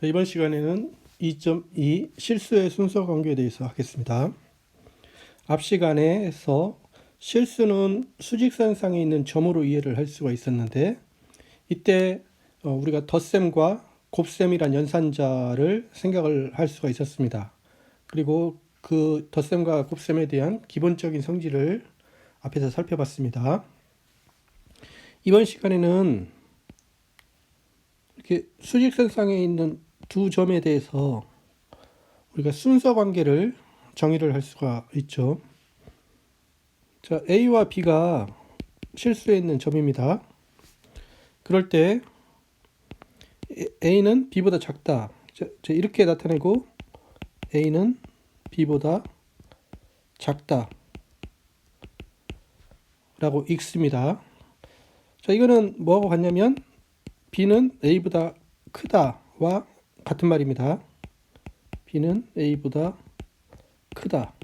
이번 시간에는 2.2 실수의 순서 관계에 대해서 하겠습니다. 앞 시간에서 실수는 수직선상에 있는 점으로 이해를 할 수가 있었는데, 이때 우리가 덧셈과 곱셈이란 연산자를 생각을 할 수가 있었습니다. 그리고 그 덧셈과 곱셈에 대한 기본적인 성질을 앞에서 살펴봤습니다. 이번 시간에는 이렇게 수직선상에 있는 두 점에 대해서 우리가 순서 관계를 정의를 할 수가 있죠. 자, A와 B가 실수에 있는 점입니다. 그럴 때 A는 B보다 작다. 자, 이렇게 나타내고 A는 B보다 작다 라고 읽습니다. 자, 이거는 뭐하고 같냐면 B는 A보다 크다와 같은 말입니다. B는 A보다 크다.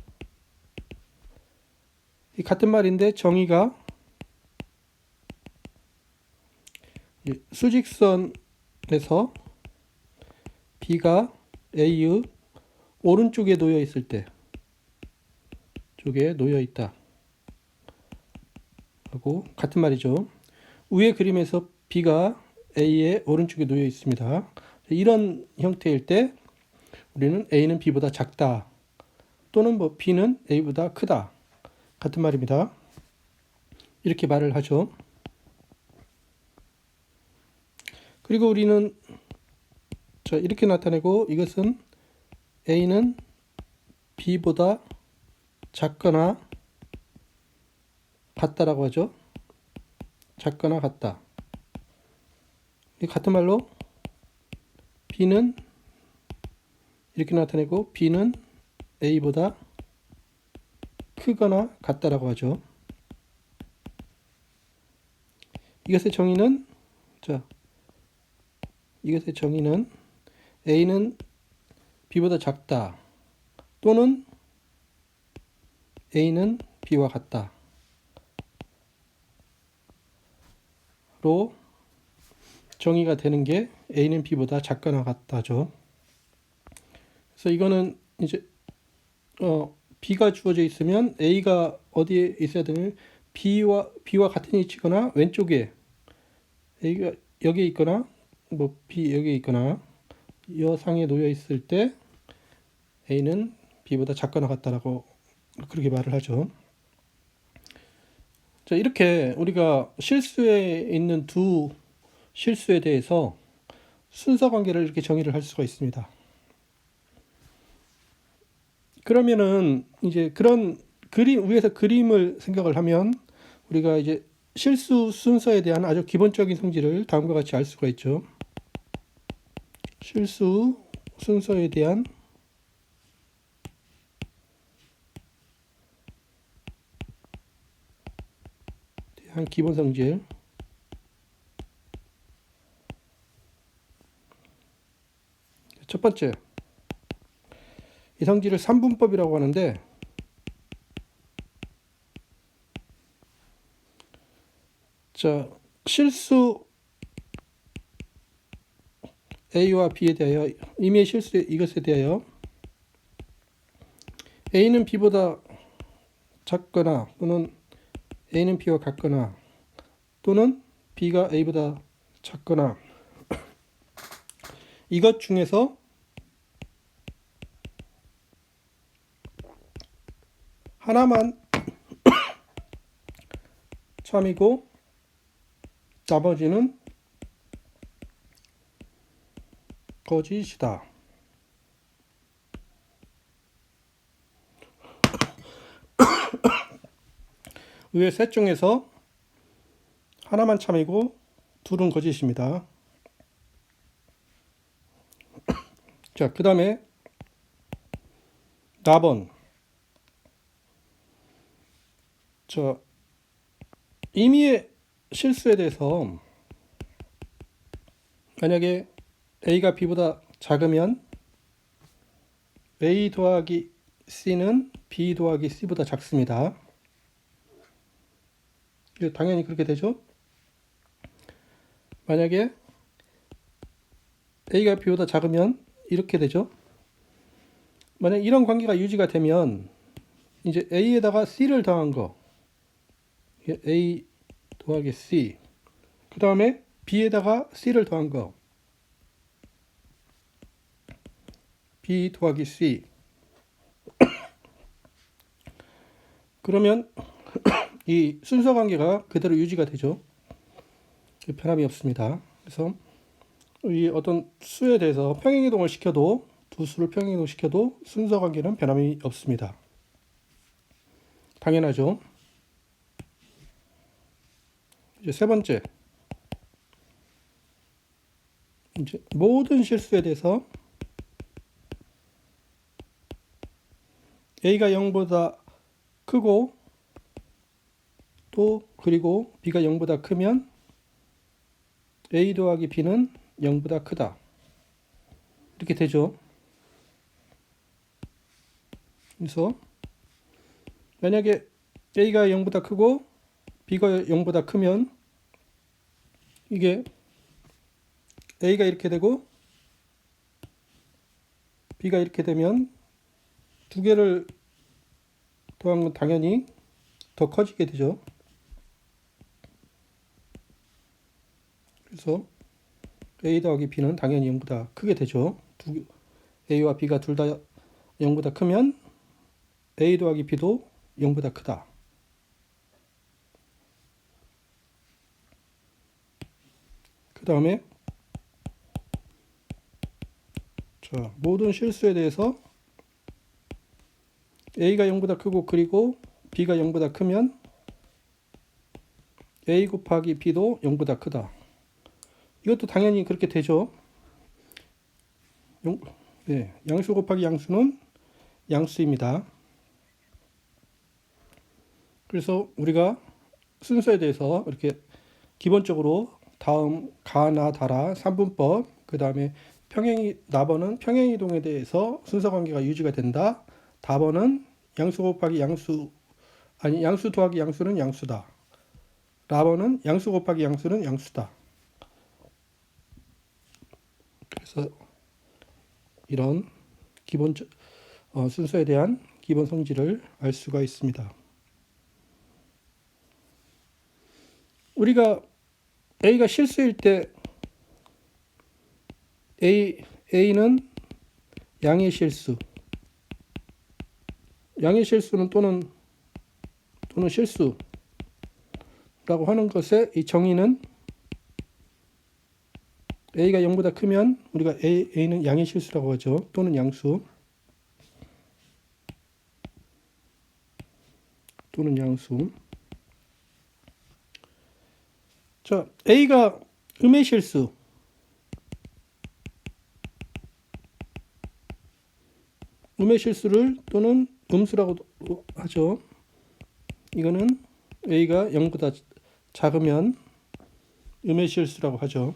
이 같은 말인데 정의가 수직선에서 B가 A의 오른쪽에 놓여 있을 때 쪽에 놓여 있다 하고 같은 말이죠. 위의 그림에서 B가 A의 오른쪽에 놓여 있습니다. 이런 형태일 때 우리는 A는 B보다 작다 또는 B는 A보다 크다 같은 말입니다. 이렇게 말을 하죠. 그리고 우리는 이렇게 나타내고 이것은 A는 B보다 작거나 같다라고 하죠. 작거나 같다. 같은 말로 B는 이렇게 나타내고 B는 A보다 크거나 같다라고 하죠. 이것의 정의는 A는 B보다 작다 또는 A는 B와 같다 로 정의가 되는 게 A는 B보다 작거나 같다죠. 그래서 이거는 이제 B가 주어져 있으면 A가 어디에 있어야 되냐면 B와 같은 위치거나 왼쪽에 A가 여기에 있거나 B 여기에 있거나 이 상에 놓여 있을 때 A는 B보다 작거나 같다라고 그렇게 말을 하죠. 자, 이렇게 우리가 실수에 있는 두 실수에 대해서 순서 관계를 이렇게 정의를 할 수가 있습니다. 그러면은 이제 그런 위에서 그림을 생각을 하면 우리가 이제 실수 순서에 대한 아주 기본적인 성질을 다음과 같이 알 수가 있죠. 실수 순서에 대한 기본 성질. 첫 번째, 이 성질을 3분법이라고 하는데, 실수 A와 B에 대하여 임의의 실수 이것에 대하여 A는 B보다 작거나 또는 A는 B와 같거나 또는 B가 A보다 작거나 이것 중에서 하나만 참이고 나머지는 거짓이다. 위의 셋 중에서 하나만 참이고 둘은 거짓입니다. 자, 그 다음에 4번. 임의의 실수에 대해서 만약에 A가 B보다 작으면 A 더하기 C는 B 더하기 C보다 작습니다. 당연히 그렇게 되죠. 만약에 A가 B보다 작으면 이렇게 되죠. 만약 이런 관계가 유지가 되면 이제 A에다가 C를 더한 거, A 더하기 C, 그 다음에 B에다가 C를 더한 거, B 더하기 C. 그러면 이 순서 관계가 그대로 유지가 되죠. 변함이 없습니다. 그래서 이 어떤 수에 대해서 평행이동을 시켜도, 두 수를 평행이동 시켜도 순서 관계는 변함이 없습니다. 당연하죠. 이제 세 번째, 이제 모든 실수에 대해서 A가 0보다 크고 또 그리고 B가 0보다 크면 A 더하기 B는 0보다 크다. 이렇게 되죠. 그래서 만약에 A가 0보다 크고 B가 0보다 크면 이게 A가 이렇게 되고 B가 이렇게 되면 두 개를 더한 건 당연히 더 커지게 되죠. 그래서 A 더하기 B는 당연히 0보다 크게 되죠. A와 B가 둘 다 0보다 크면 A 더하기 B도 0보다 크다. 그 다음에 모든 실수에 대해서 A가 0보다 크고 그리고 B가 0보다 크면 A 곱하기 B도 0보다 크다. 이것도 당연히 그렇게 되죠. 양수 곱하기 양수는 양수입니다. 그래서 우리가 순서에 대해서 이렇게 기본적으로 다음 가나 다라 3분법, 그 다음에 나번은 평행이동에 대해서 순서 관계가 유지가 된다. 다번은 양수 곱하기 양수, 아니 양수 더하기 양수는 양수다. 라번은 양수 곱하기 양수는 양수다. 그래서 이런 기본 순서에 대한 기본 성질을 알 수가 있습니다. 우리가 A가 실수일 때 A는 양의 실수, 양의 실수는 또는 실수라고 하는 것의 이 정의는 A가 0보다 크면 우리가 A는 양의 실수라고 하죠. 또는 양수. 또는 양수. 자, A가 음의 실수. 음의 실수를 또는 음수라고 하죠. 이거는 A가 0보다 작으면 음의 실수라고 하죠.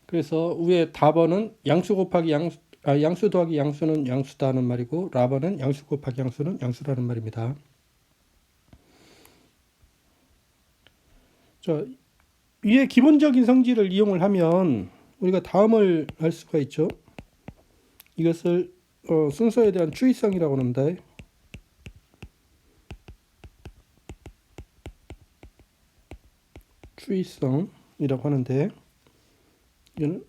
그래서 위에 답번은 양수 곱하기 양수 더하기 양수는 양수다는 말이고, 라번은 양수 곱하기 양수는 양수라는 말입니다. 자, 위에 기본적인 성질을 이용을 하면 우리가 다음을 알 수가 있죠. 이것을 순서에 대한 추이성이라고 합니다. 추이성이라고 하는데, 이거는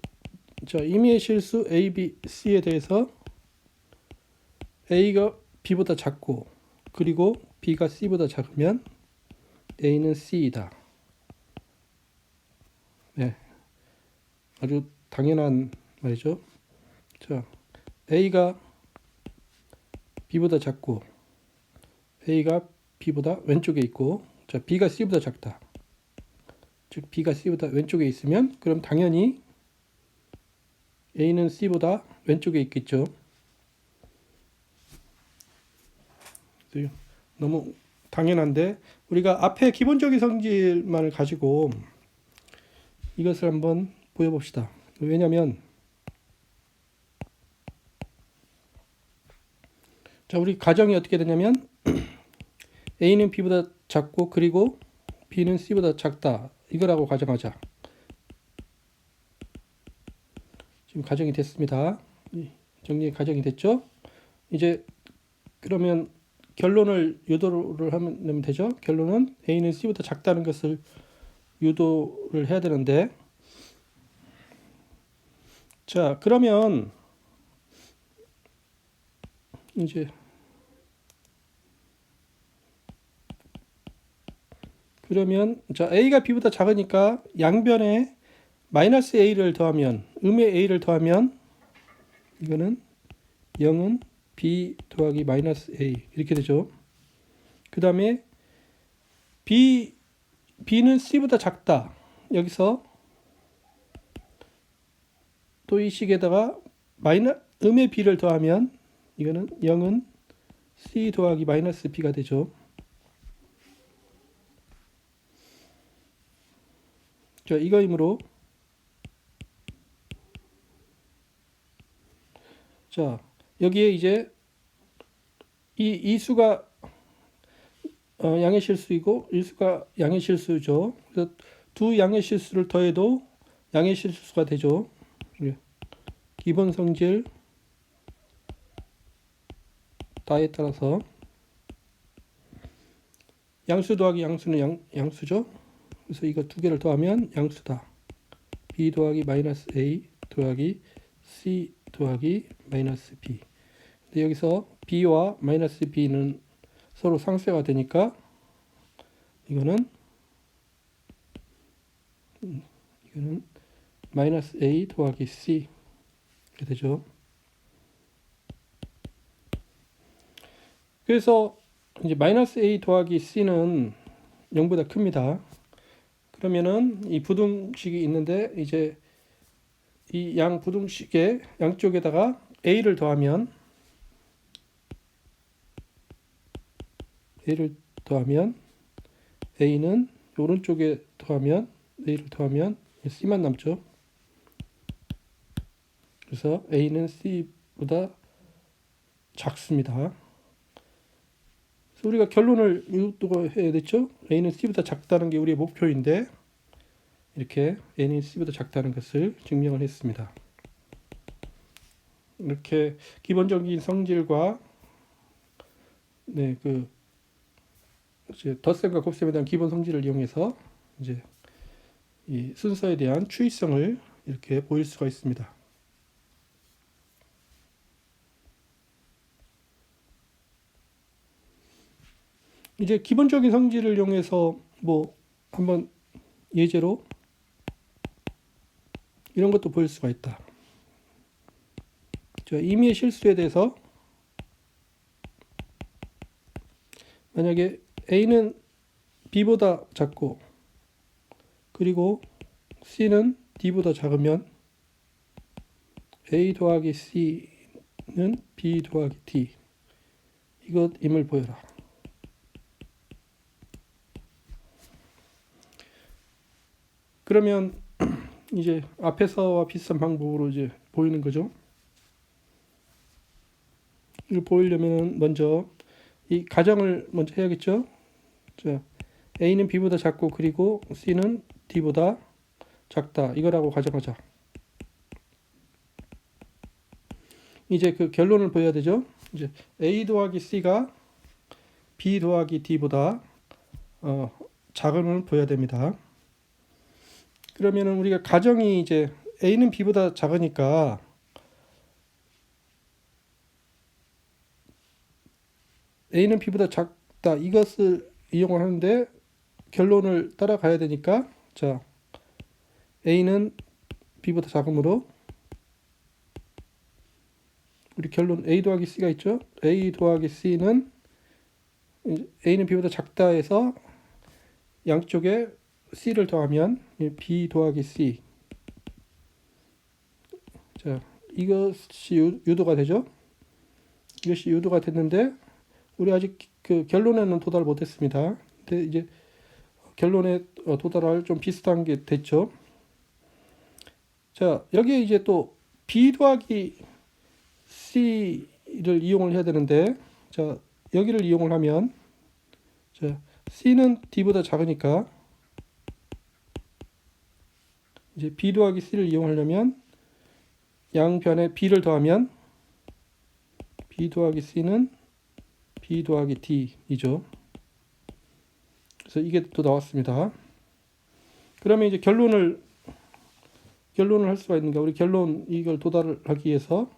임의의 실수 A, B, C에 대해서 A가 B보다 작고 그리고 B가 C보다 작으면 A는 C이다. 네, 아주 당연한 말이죠. 자, A가 B보다 작고 A가 B보다 왼쪽에 있고, 자, B가 C보다 작다. 즉 B가 C보다 왼쪽에 있으면 그럼 당연히 A는 C보다 왼쪽에 있겠죠. 너무 당연한데 우리가 앞에 기본적인 성질만을 가지고 이것을 한번 보여봅시다. 왜냐하면 자, 우리 가정이 어떻게 되냐면 A는 B보다 작고 그리고 B는 C보다 작다 이거라고 가정하자. 지금 가정이 됐습니다. 정리 가정이 됐죠? 이제 그러면 결론을 유도를 하면 되죠? 결론은 A는 C보다 작다는 것을 유도를 해야 되는데, 자, 그러면 이제 자, A가 B보다 작으니까 양변에 마이너스 A를 더하면, 음의 A를 더하면 이거는 0은 B 더하기 마이너스 A 이렇게 되죠. 그 다음에 B는 C보다 작다. 여기서 또 이 식에다가 음의 B를 더하면 이거는 0은 C 더하기 마이너스 B가 되죠. 자, 이거이므로 자, 여기에 이제 이 수가 양의 실수이고 이 수가 양의 실수죠. 그래서 두 양의 실수를 더해도 양의 실수가 되죠. 기본 성질 다에 따라서 양수 더하기 양수는 양수죠. 그래서 이거 두 개를 더하면 양수다. B 더하기 마이너스 A 더하기 C 더하기 마이너스 B. 근데 여기서 B와 마이너스 B는 서로 상쇄가 되니까 이거는 마이너스 A 더하기 C 이렇게 되죠. 그래서 이제 마이너스 A 더하기 C는 0보다 큽니다. 그러면은 이 부등식이 있는데 이제 이 양 부등식의 양쪽에다가 A를 더하면 A는 오른쪽에 더하면 A를 더하면 C만 남죠. 그래서 A는 C보다 작습니다. 그래서 우리가 결론을 유도해야 됐죠. A는 C보다 작다는 게 우리의 목표인데 이렇게 A는 C보다 작다는 것을 증명을 했습니다. 이렇게 기본적인 성질과 이제 덧셈과 곱셈에 대한 기본 성질을 이용해서 이제 이 순서에 대한 추이성을 이렇게 보일 수가 있습니다. 이제 기본적인 성질을 이용해서 한번 예제로 이런 것도 보일 수가 있다. 자, 임의의 실수에 대해서 만약에 A는 B보다 작고 그리고 C는 D보다 작으면 A 더하기 C는 B 더하기 D 이것임을 보여라. 그러면 이제 앞에서와 비슷한 방법으로 이제 보이는 거죠. 이걸 보이려면 먼저 이 가정을 먼저 해야겠죠. 자, A는 B보다 작고 그리고 C는 D보다 작다. 이거라고 가정하자. 이제 그 결론을 보여야 되죠. 이제 A 더하기 C가 B 더하기 D보다 작음을 보여야 됩니다. 그러면은 우리가 가정이 이제 A는 B보다 작으니까 A는 B보다 작다 이것을 이용을 하는데 결론을 따라가야 되니까 자 A는 B보다 작으므로 우리 결론 A 더하기 C가 있죠. A 더하기 C는 A는 B보다 작다 해서 양쪽에 C를 더하면 B 더하기 C. 자, 이것이 유도가 되죠. 이것이 유도가 됐는데 우리 아직 그 결론에는 도달 못했습니다. 근데 이제 결론에 도달할 좀 비슷한 게 됐죠. 자, 여기에 이제 또 B 더하기 C를 이용을 해야 되는데 자, 여기를 이용을 하면 자, C는 D보다 작으니까 이제 b 더하기 c를 이용하려면 양변에 b를 더하면 b 더하기 c는 b 더하기 d이죠. 그래서 이게 또 나왔습니다. 그러면 이제 결론을 할 수가 있는가? 우리 결론 이걸 도달하기 위해서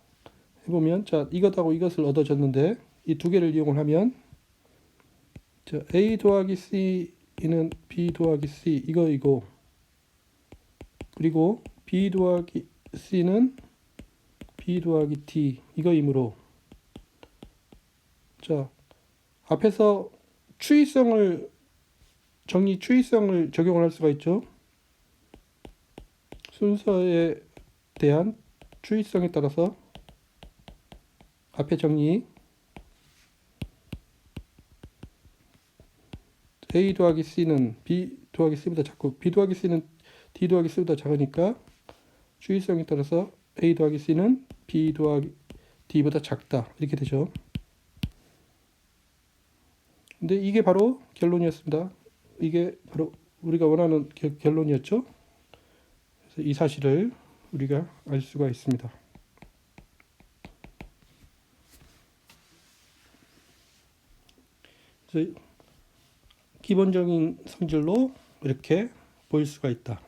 해보면, 자, 이것하고 이것을 얻어졌는데 이 두 개를 이용을 하면, 자, a 더하기 c는 b 더하기 c 이거 그리고 b 더하기 c는 b 더하기 d 이거이므로, 자, 앞에서 추이성을 적용을 할 수가 있죠. 순서에 대한 추이성에 따라서 앞에 정리, a 더하기 c는 b 더하기 c보다 작고 b 더하기 c는 d 더하기 c보다 작으니까 추이성에 따라서 a 더하기 c는 b 더하기 d보다 작다, 이렇게 되죠. 근데 이게 바로 결론이었습니다. 이게 바로 우리가 원하는 결론이었죠. 그래서 이 사실을 우리가 알 수가 있습니다. 그래서 기본적인 성질로 이렇게 보일 수가 있다.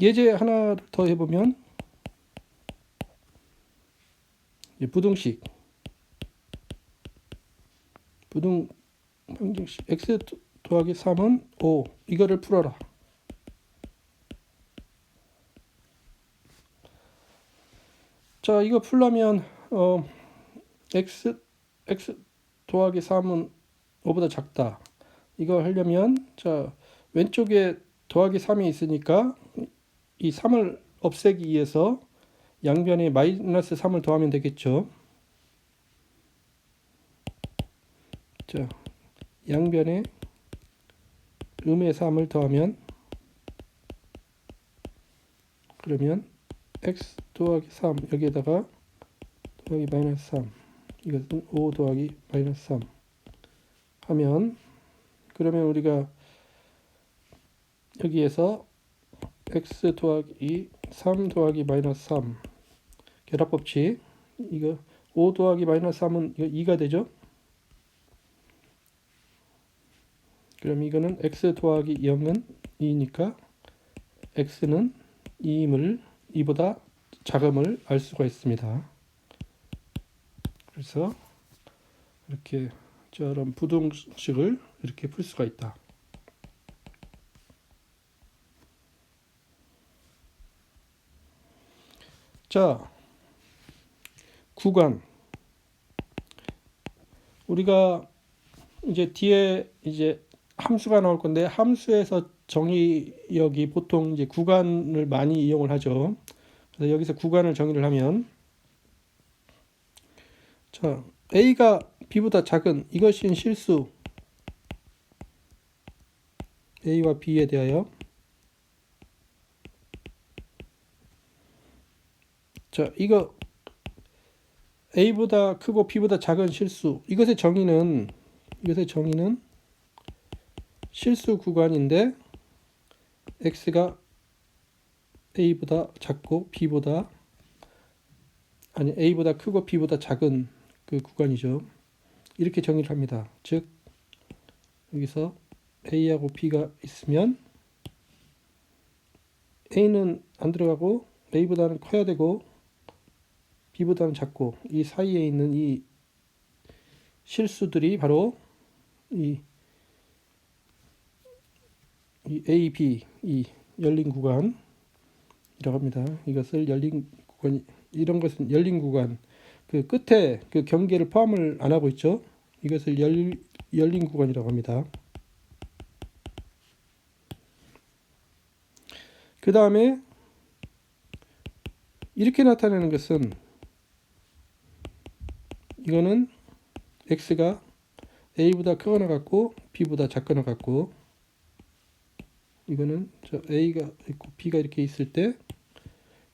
예제 하나 더 해보면, 부등식 방정식 x 더하기 3은 5 이거를 풀어라. 자, 이거 풀려면 x 더하기 3은 5보다 작다. 이거 하려면, 자, 왼쪽에 더하기 3이 있으니까 이 3을 없애기 위해서 양변에 마이너스 3을 더하면 되겠죠. 자, 양변에 음의 3을 더하면, 그러면 x 더하기 3 여기에다가 더하기 마이너스 3, 이것은 5 더하기 마이너스 3 하면, 그러면 우리가 여기에서 x 더하기 3 더하기 마이너스 3 결합법칙, 이거 5 더하기 마이너스 3은 이거 2가 되죠. 그럼 이거는 x 더하기 0은 2니까 x는 2보다 작음을 알 수가 있습니다. 그래서 이렇게 저런 부등식을 이렇게 풀 수가 있다. 자, 구간. 우리가 이제 뒤에 이제 함수가 나올 건데, 함수에서 정의역이 보통 이제 구간을 많이 이용을 하죠. 그래서 여기서 구간을 정의를 하면, 자, a가 b보다 작은 이것이 실수 a와 b에 대하여, 자, 이거 a보다 크고 b보다 작은 실수, 이것의 정의는 실수 구간인데 x가 a보다 작고 a보다 크고 b보다 작은 그 구간이죠. 이렇게 정의를 합니다. 즉 여기서 a하고 b가 있으면 a는 안 들어가고 a보다는 커야 되고 b보다는 작고, 이 사이에 있는 이 실수들이 바로 이 A, B, 이 열린 구간이라고 합니다. 이것을 열린 구간, 이런 것은 열린 구간, 그 끝에 그 경계를 포함을 안 하고 있죠. 이것을 열린 구간이라고 합니다. 그 다음에 이렇게 나타내는 것은, 이거는 x가 a보다 크거나 같고 b보다 작거나 같고, 이거는 저 a가 있고 b가 이렇게 있을 때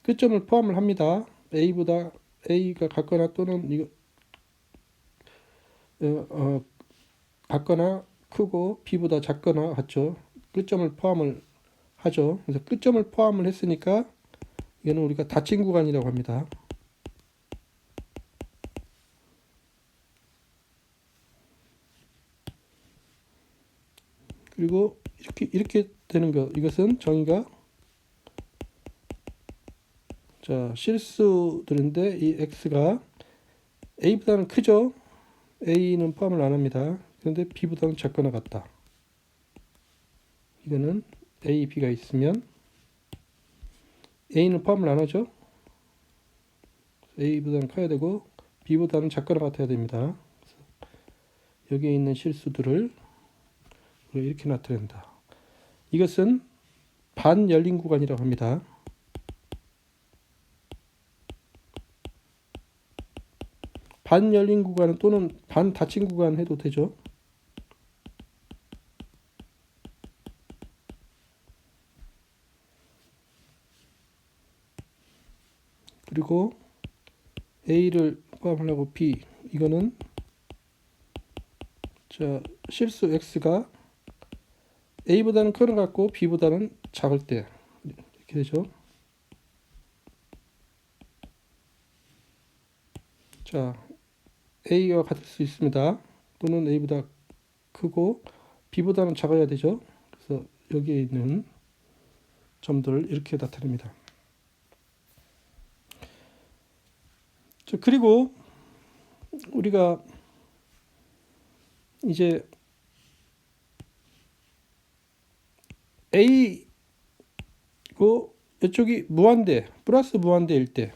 끝점을 포함을 합니다. a가 같거나 또는 같거나 크고 B보다 작거나 같죠. 끝점을 포함을 하죠. 그래서 끝점을 포함을 했으니까 이거는 우리가 닫힌 구간이라고 합니다. 그리고 이렇게 되는 거, 이것은 정의가 자 실수들인데 이 x가 a보다는 크죠. a는 포함을 안 합니다. 그런데 b보다는 작거나 같다. 이거는 a, b가 있으면 a는 포함을 안 하죠. a보다는 커야 되고 b보다는 작거나 같아야 됩니다. 여기에 있는 실수들을 이렇게 나타낸다. 이것은 반 열린 구간이라고 합니다. 반 열린 구간 또는 반 닫힌 구간 해도 되죠. 그리고 A를 포함하려고 B, 이거는 자 실수 X가 A보다는 큰 것 같고 B보다는 작을 때 이렇게 되죠. 자 A와 같을 수 있습니다. 또는 A보다 크고 B보다는 작아야 되죠. 그래서 여기에 있는 점들을 이렇게 나타냅니다. 자, 그리고 우리가 이제 A고 이쪽이 무한대 플러스 무한대일 때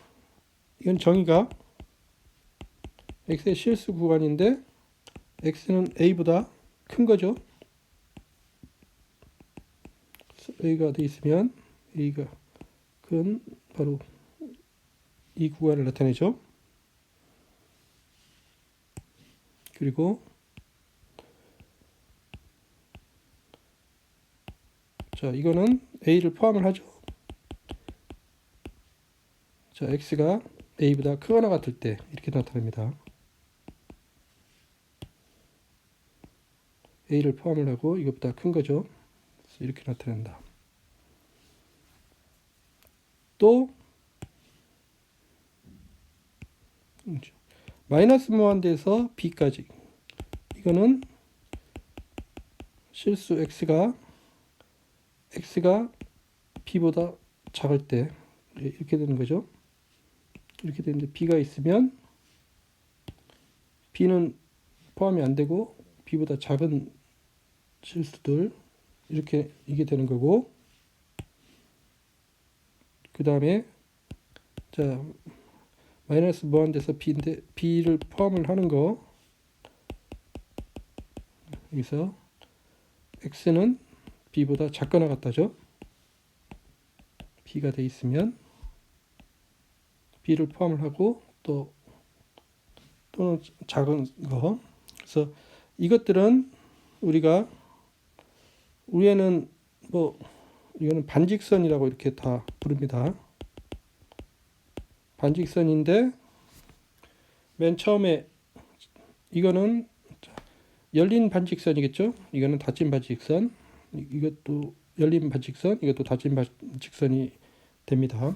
이건 정의가 x의 실수 구간인데 x는 a보다 큰 거죠. a가 돼 있으면 a가 큰 바로 이 구간을 나타내죠. 그리고 자 이거는 a를 포함을 하죠. 자 x가 a보다 크거나 같을 때 이렇게 나타납니다. a를 포함을 하고 이것보다 큰 거죠. 그래서 이렇게 나타낸다. 또 마이너스 무한대에서 b까지 이거는 실수 x가 b보다 작을 때 이렇게 되는 거죠. 이렇게 되는데 b가 있으면 b는 포함이 안 되고 b보다 작은 실수들 이렇게 이게 되는 거고, 그 다음에 자 마이너스 무한대에서 b인데 b를 포함을 하는 거 여기서 x는 b보다 작거나 같다죠. b가 돼 있으면 b를 포함을 하고 또는 작은 거. 그래서 이것들은 우리가 위에는 이거는 반직선이라고 이렇게 다 부릅니다. 반직선인데 맨 처음에 이거는 열린 반직선이겠죠. 이거는 닫힌 반직선, 이것도 열린 반직선, 이것도 닫힌 반직선이 됩니다.